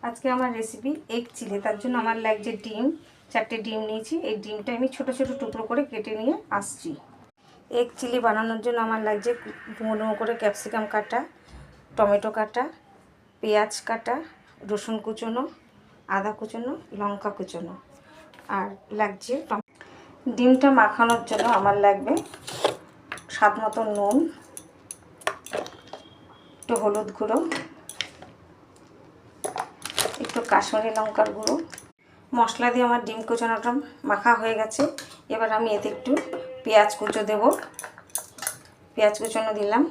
আজকে আমার recipe egg chilli. তার জন্য আমার লাগছে ডিম, 4টে ডিম নিয়েছি। এই ডিমটা আমি ছোট ছোট টুকরো করে কেটে নিয়ে আসছি। এগ চিলি বানানোর জন্য আমার লাগছে ডুমো ডুমো করে ক্যাপসিকাম কাটা, টমেটো কাটা, পেঁয়াজ কাটা, রসুন কুচোনো, আদা কুচোনো, লঙ্কা কুচোনো, আর লাগছে ডিমটা মাখানোর জন্য আমার লাগবে স্বাদ মতো নুন, একটু হলুদ গুঁড়ো, একটু কাশ্মীরি লঙ্কার গুঁড়ো। মশলা দিয়ে আমার ডিম কুচোনোটা মাখা হয়ে গেছে। এবার আমি এতে একটু পেঁয়াজ কুচো দেব, পেঁয়াজ কুচোনো দিলাম,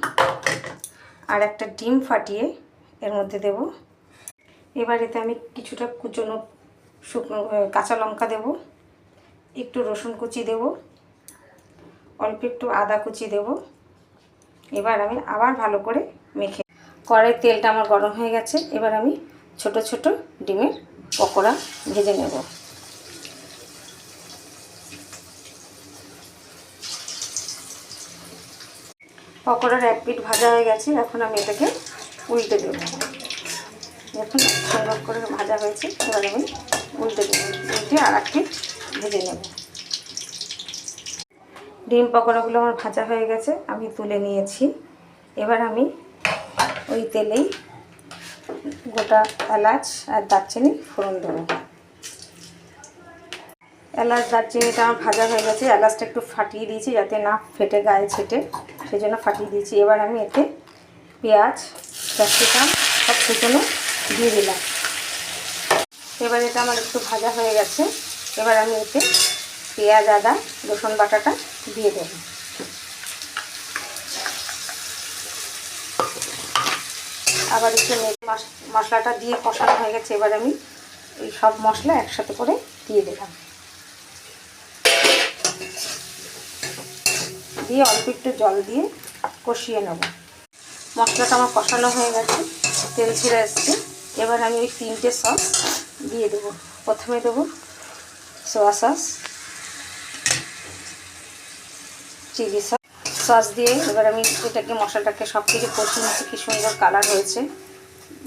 আর একটা ডিম ফাটিয়ে এর মধ্যে দেব। এবার এতে আমি কিছুটা কুচোনো শুকনো কাঁচা লঙ্কা দেব, একটু রসুন কুচি দেব, অল্প একটু আদা কুচি দেব। এবার আমি আবার ভালো করে মেখে, কড়াইয়ের তেলটা আমার গরম হয়ে গেছে। এবার আমি ছোট ছোট ডিমের পকোড়া ভেজে নেব। পকোড়ার এক পিঠ ভাজা হয়ে গেছে। এখন আমি এটাকে উল্টে দেব। দেখুন সুন্দর করে ভাজা হয়েছে। এবার আমি উল্টে দেব, উল্টে আর এক পিঠ ভেজে নেব। ডিম পকোড়াগুলো আমার ভাজা হয়ে গেছে, আমি তুলে নিয়েছি। এবার আমি ওই তেলেই গোটা এলাচ আর দারচিনি ফোড়ন দেবো। এলাচ দারচিনিটা আমার ভাজা হয়ে গেছে। এলাচটা একটু ফাটিয়ে দিয়েছি যাতে না ফেটে গায়ে ছেটে, সেই জন্য ফাটিয়ে দিয়েছি। এবার আমি এতে পেঁয়াজ, ক্যাপসিকাম সব কুচোনো দিয়ে দিলাম। এবার এটা আমার একটু ভাজা হয়ে গেছে। এবার আমি এতে পেঁয়াজ, আদা, রসুন বাটাটা দিয়ে দেব। আবার একটু মশলাটা দিয়ে কষানো হয়ে গেছে। এবার আমি এই সব মশলা একসাথে করে দিয়ে দিলাম, দিয়ে অল্প একটু জল দিয়ে কষিয়ে নেব। মশলাটা আমার কষানো হয়ে গেছে, তেল ছেড়ে এসছে। এবার আমি ওই 3টে সস দিয়ে দেবো। প্রথমে দেবো সোয়া সস, চিলি সস দিয়ে এবার আমি এটাকে মশলাটাকে সব থেকে কষিয়ে নিচ্ছি। কি সুন্দর কালার হয়েছে,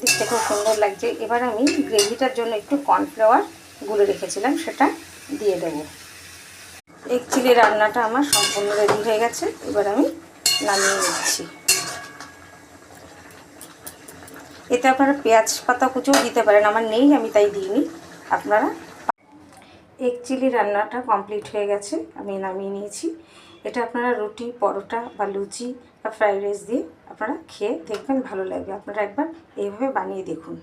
দেখতে খুব সুন্দর লাগছে। এবার আমি গ্রেভিটার জন্য একটু কর্নফ্লাওয়ার গুলে রেখেছিলাম, সেটা দিয়ে দেবো। এগ চিলি রান্নাটা আমার সম্পূর্ণ রেডি হয়ে গেছে। এবার আমি নামিয়ে নিচ্ছি। এতে আপনারা পেঁয়াজ পাতা কুচোও দিতে পারেন, আমার নেই আমি তাই দিইনি। আপনারা এগ চিলি রান্নাটা কমপ্লিট হয়ে গেছে, আমি নামিয়ে নিয়েছি। এটা আপনারা রুটি, পরোটা বা লুচি বা ফ্রাইড রাইস দিয়ে আপনারা খেয়ে দেখবেন, ভালো লাগবে। আপনারা একবার এইভাবে বানিয়ে দেখুন।